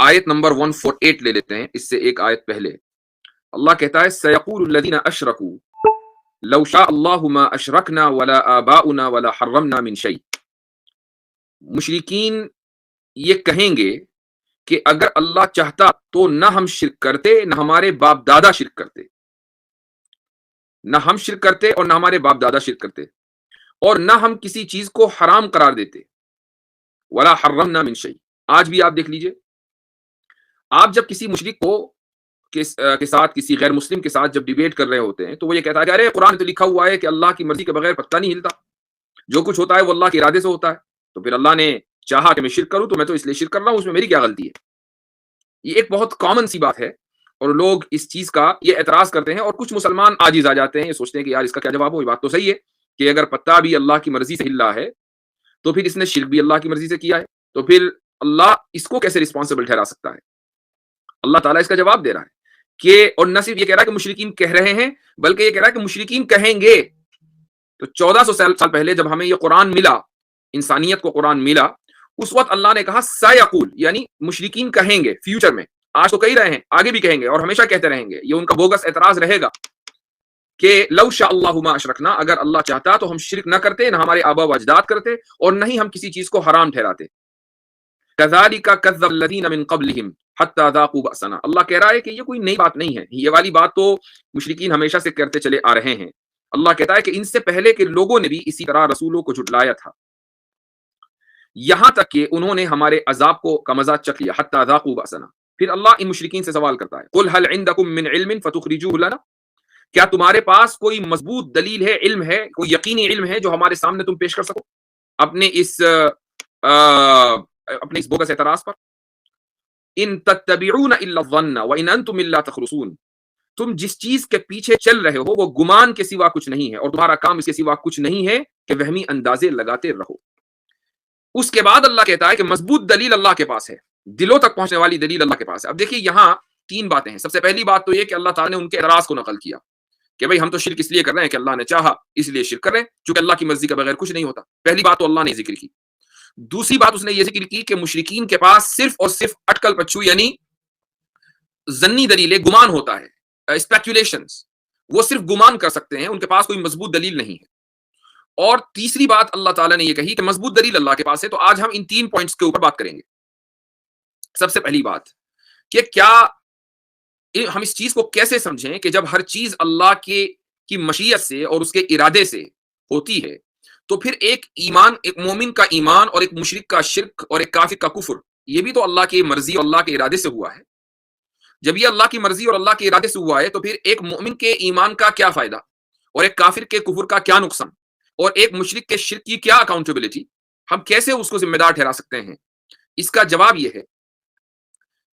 آیت نمبر 148 لے لیتے ہیں، اس سے ایک آیت پہلے اللہ کہتا ہے سیقول الذین اشرکوا لو شاء اللہ ما اشرکنا ولا آباؤنا ولا حرمنا من شیء. مشرکین یہ کہیں گے کہ اگر اللہ چاہتا تو نہ ہم شرک کرتے نہ ہمارے باپ دادا شرک کرتے، نہ ہم شرک کرتے اور نہ ہمارے باپ دادا شرک کرتے، اور نہ ہم کسی چیز کو حرام قرار دیتے. ولا حرمنا من شیء. آج بھی آپ دیکھ لیجئے، آپ جب کسی مشرک کو کے ساتھ، کسی غیر مسلم کے ساتھ جب ڈیبیٹ کر رہے ہوتے ہیں تو وہ یہ کہتا ہے کہ ارے قرآن تو لکھا ہوا ہے کہ اللہ کی مرضی کے بغیر پتہ نہیں ہلتا، جو کچھ ہوتا ہے وہ اللہ کے ارادے سے ہوتا ہے، تو پھر اللہ نے چاہا کہ میں شرک کروں تو میں تو اس لیے شرک کر رہا ہوں، اس میں میری کیا غلطی ہے. یہ ایک بہت کامن سی بات ہے اور لوگ اس چیز کا یہ اعتراض کرتے ہیں، اور کچھ مسلمان عاجز آ جاتے ہیں، یہ سوچتے ہیں کہ یار اس کا کیا جواب ہو. یہ بات تو صحیح ہے کہ اگر پتہ بھی اللہ کی مرضی سے ہل رہا ہے تو پھر اس نے شرک بھی اللہ کی مرضی سے کیا ہے، تو پھر اللہ اس کو کیسے رسپانسبل ٹھہرا سکتا ہے. اللہ تعالیٰ اس کا جواب دے رہا ہے کہ، اور نہ صرف یہ کہہ رہا ہے کہ مشرکین کہہ رہے ہیں بلکہ یہ کہہ رہا ہے کہ مشرکین کہیں گے. تو 1400 سال پہلے جب ہمیں یہ قرآن ملا، انسانیت کو قرآن ملا، اس وقت اللہ نے کہا سیقول، یعنی مشرکین کہیں گے فیوچر میں. آج تو کہہ رہے ہیں، آگے بھی کہیں گے اور ہمیشہ کہتے رہیں گے. یہ ان کا بوگس اعتراض رہے گا کہ لو شاء اللہ ما اشرکنا، اگر اللہ چاہتا تو ہم شرک نہ کرتے، نہ ہمارے آبا و اجداد کرتے، اور نہ ہی ہم کسی چیز کو حرام ٹھہراتے. کذالک کذب الذین من قبلہم حتی ذاقوا بأسنا. اللہ کہہ رہا ہے کہ یہ کوئی نئی بات نہیں ہے، یہ والی بات تو مشرکین ہمیشہ سے کرتے چلے آ رہے ہیں. اللہ کہتا ہے کہ ان سے پہلے کے لوگوں نے بھی اسی طرح رسولوں کو جھٹلایا تھا، یہاں تک کہ انہوں نے ہمارے عذاب کا مزہ چکھ لیا. حتی ذاقوا بأسنا. پھر اللہ ان مشرکین سے سوال کرتا ہے قل هل عندکم من علم فتخرجوه لنا. کیا تمہارے پاس کوئی مضبوط دلیل ہے، علم ہے، کوئی یقینی علم ہے جو ہمارے سامنے تم پیش کر سکو اپنے اس بوگس اعتراض پر. ان تتبعون الا الظن وان انتم الا تخرصون. تم جس چیز کے پیچھے چل رہے ہو وہ گمان کے سوا کچھ نہیں ہے، اور تمہارا کام اس کے سوا کچھ نہیں ہے کہ وہمی اندازے لگاتے رہو. اس کے بعد اللہ کہتا ہے کہ مضبوط دلیل اللہ کے پاس ہے، دلوں تک پہنچنے والی دلیل اللہ کے پاس ہے. اب دیکھیے یہاں تین باتیں ہیں. سب سے پہلی بات تو یہ کہ اللہ تعالیٰ نے ان کے اعتراض کو نقل کیا کہ بھئی ہم تو شرک اس لیے کر رہے ہیں کہ اللہ نے چاہا اس لیے شرک کر رہے ہیں، چونکہ اللہ کی مرضی کے بغیر کچھ نہیں ہوتا. پہلی بات تو اللہ نے ذکر کی. دوسری بات اس نے یہ ذکر کی کہ مشرکین کے پاس صرف اور صرف اٹکل پچھو یعنی ظنی دلیلیں، گمان ہوتا ہے، اسپیکولیشنز، وہ صرف گمان کر سکتے ہیں، ان کے پاس کوئی مضبوط دلیل نہیں ہے. اور تیسری بات اللہ تعالیٰ نے یہ کہی کہ مضبوط دلیل اللہ کے پاس ہے. تو آج ہم ان تین پوائنٹس کے اوپر بات کریں گے. سب سے پہلی بات کہ کیا ہم اس چیز کو کیسے سمجھیں کہ جب ہر چیز اللہ کی مشیت سے اور اس کے ارادے سے ہوتی ہے تو پھر ایک مومن کا ایمان اور ایک مشرک کا شرک اور ایک کافر کا کفر، یہ بھی تو اللہ کی مرضی اور اللہ کے ارادے سے ہوا ہے. جب یہ اللہ کی مرضی اور اللہ کے ارادے سے ہوا ہے تو پھر ایک مومن کے ایمان کا کیا فائدہ، اور ایک کافر کے کفر کا کیا نقصان، اور ایک مشرک کے شرک کی کیا اکاؤنٹیبلٹی، ہم کیسے اس کو ذمہ دار ٹھہرا سکتے ہیں؟ اس کا جواب یہ ہے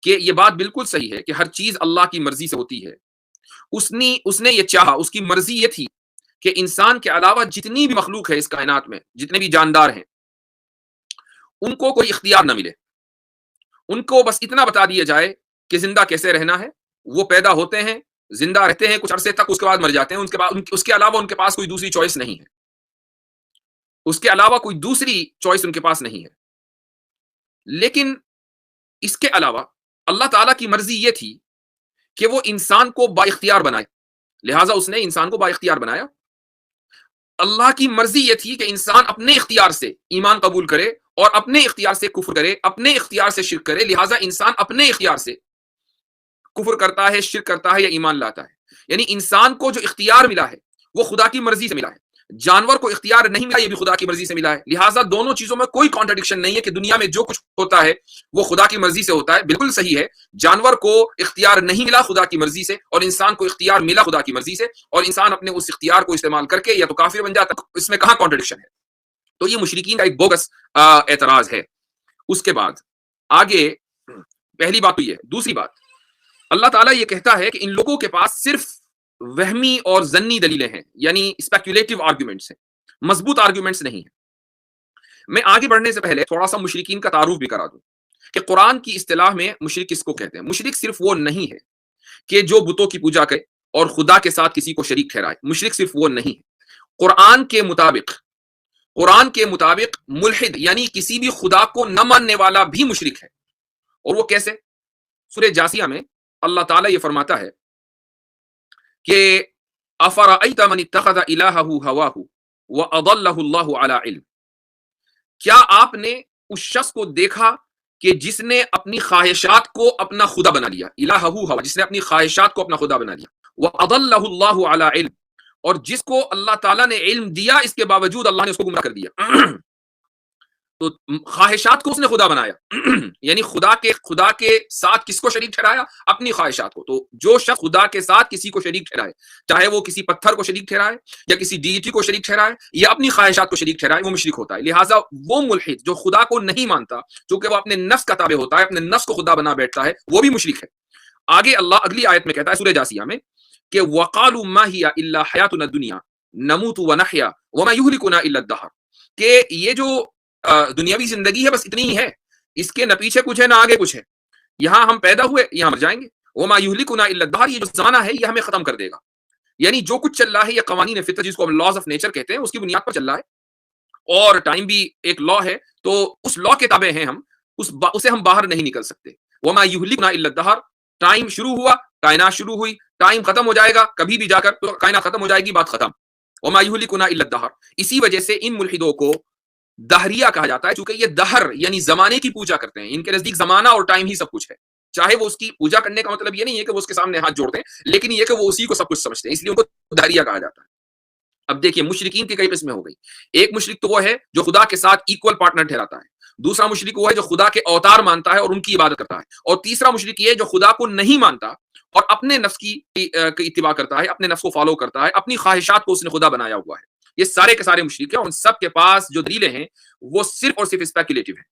کہ یہ بات بالکل صحیح ہے کہ ہر چیز اللہ کی مرضی سے ہوتی ہے. اس نے یہ چاہا، اس کی مرضی یہ تھی کہ انسان کے علاوہ جتنی بھی مخلوق ہے اس کائنات میں، جتنے بھی جاندار ہیں، ان کو کوئی اختیار نہ ملے. ان کو بس اتنا بتا دیا جائے کہ زندہ کیسے رہنا ہے. وہ پیدا ہوتے ہیں، زندہ رہتے ہیں کچھ عرصے تک، اس کے بعد مر جاتے ہیں. اس کے علاوہ ان کے پاس کوئی دوسری چوائس نہیں ہے. اس کے علاوہ کوئی دوسری چوائس ان کے پاس نہیں ہے. لیکن اس کے علاوہ اللہ تعالیٰ کی مرضی یہ تھی کہ وہ انسان کو با اختیار بنائے، لہٰذا اس نے انسان کو با اختیار بنایا. اللہ کی مرضی یہ تھی کہ انسان اپنے اختیار سے ایمان قبول کرے اور اپنے اختیار سے کفر کرے، اپنے اختیار سے شرک کرے. لہٰذا انسان اپنے اختیار سے کفر کرتا ہے، شرک کرتا ہے یا ایمان لاتا ہے. یعنی انسان کو جو اختیار ملا ہے وہ خدا کی مرضی سے ملا ہے. جانور کو اختیار نہیں ملا، یہ بھی خدا کی مرضی سے ملا ہے. لہٰذا دونوں چیزوں میں کوئی کانٹرڈکشن نہیں ہے کہ دنیا میں جو کچھ ہوتا ہے وہ خدا کی مرضی سے ہوتا ہے. بالکل صحیح ہے، جانور کو اختیار نہیں ملا خدا کی مرضی سے، اور انسان کو اختیار ملا خدا کی مرضی سے، اور انسان اپنے اس اختیار کو استعمال کر کے یا تو کافر بن جاتا. اس میں کہاں کانٹرڈکشن ہے؟ تو یہ مشرکین کا ایک بوگس اعتراض ہے. اس کے بعد آگے پہلی بات تو یہ ہے. دوسری بات، اللہ تعالیٰ یہ کہتا ہے کہ ان لوگوں کے پاس صرف وہمی اور ظنی دلیلیں ہیں، یعنی اسپیکولیٹو آرگومنٹس ہیں، مضبوط آرگومنٹس نہیں ہیں. میں آگے بڑھنے سے پہلے تھوڑا سا مشرکین کا تعارف بھی کرا دوں کہ قرآن کی اصطلاح میں مشرک کس کو کہتے ہیں. مشرک صرف وہ نہیں ہے کہ جو بتوں کی پوجا کرے اور خدا کے ساتھ کسی کو شریک ٹھہرائے. مشرک صرف وہ نہیں ہے. قرآن کے مطابق ملحد یعنی کسی بھی خدا کو نہ ماننے والا بھی مشرک ہے. اور وہ کیسے؟ سورہ جاسیہ میں اللہ تعالیٰ یہ فرماتا ہے کہ افرأیت من اتخذ الہہ ہواہ واضلہ اللہ علی علم، کیا آپ نے اس شخص کو دیکھا کہ جس نے اپنی خواہشات کو اپنا خدا بنا لیا، الہہ ہوا، جس نے اپنی خواہشات کو اپنا خدا بنا لیا، واضلہ اللہ علی علم، اور جس کو اللہ تعالیٰ نے علم دیا اس کے باوجود اللہ نے اس کو گمراہ کر دیا۔ تو خواہشات کو اس نے خدا بنایا یعنی خدا کے ساتھ کس کو شریک ٹھہرایا؟ اپنی خواہشات کو۔ تو جو شخص خدا کے ساتھ کسی کو شریک ٹھہرائے، چاہے وہ کسی پتھر کو شریک ٹھہرائے یا کسی ڈیٹی کو شریک ٹھہرائے یا اپنی خواہشات کو شریک ٹھہرائے، وہ مشرک ہوتا ہے۔ لہٰذا وہ ملحد جو خدا کو نہیں مانتا، چونکہ وہ اپنے نفس کا تابع ہوتا ہے، اپنے نفس کو خدا بنا بیٹھتا ہے، وہ بھی مشرک ہے۔ آگے اللہ اگلی آیت میں کہتا ہے سورہ جاسیہ میں کہ وَقَالُوا مَا هِيَ إِلَّا حَيَاتُنَا الدُّنْيَا نَمُوتُ وَنَحْيَا وَمَا يُهْلِكُنَا إِلَّا الدَّهْرُ، کہ یہ جو دنیاوی زندگی ہے بس اتنی ہی ہے، اس کے نہ پیچھے کچھ ہے نہ آگے کچھ ہے، یہاں ہم پیدا ہوئے یہاں مر جائیں گے، وَمَا يُهْلِكُنَا إِلَّا الدَّهْرُ، یہ جو زمانہ ہے یہ ہمیں ختم کر دے گا۔ یعنی جو کچھ چل رہا ہے یہ قوانین فطرت جس کو ہم لاز آف نیچر کہتے ہیں اس کی بنیاد پر چل رہا ہے، اور ٹائم بھی ایک لا ہے، تو اس لا کے تابع ہیں ہم، اسے ہم باہر نہیں نکل سکتے۔ وَمَا يُهْلِكُنَا إِلَّا الدَّهْرُ، ٹائم شروع ہوا، کائنات شروع ہوئی، ٹائم ختم ہو جائے گا کبھی بھی جا کر، تو کائنات ختم ہو جائے گی، بات ختم۔ وَمَا يُهْلِكُنَا إِلَّا الدَّهْرُ، اسی وجہ سے ان ملحدوں کو دہریہ کہا جاتا ہے، چونکہ یہ دہر یعنی زمانے کی پوجا کرتے ہیں، ان کے نزدیک زمانہ اور ٹائم ہی سب کچھ ہے۔ چاہے وہ اس کی پوجا کرنے کا مطلب یہ نہیں ہے کہ وہ اس کے سامنے ہاتھ جوڑتے ہیں، لیکن یہ کہ وہ اسی کو سب کچھ سمجھتے ہیں، اس لیے ان کو دہریہ کہا جاتا ہے۔ اب دیکھیے مشرکین کی کئی قسمیں ہو گئی۔ ایک مشرک تو وہ ہے جو خدا کے ساتھ ایکول پارٹنر ٹھہراتا ہے، دوسرا مشرک وہ ہے جو خدا کے اوتار مانتا ہے اور ان کی عبادت کرتا ہے، اور تیسرا مشرک یہ ہے جو خدا کو نہیں مانتا اور اپنے نفس کی اتباع کرتا ہے، اپنے نفس کو فالو کرتا ہے، اپنی خواہشات کو اس نے خدا بنایا ہوا ہے۔ یہ سارے کے سارے مشرک ہیں، ان سب کے پاس جو دلیلیں ہیں وہ صرف اور صرف اسپیکولیٹو ہیں۔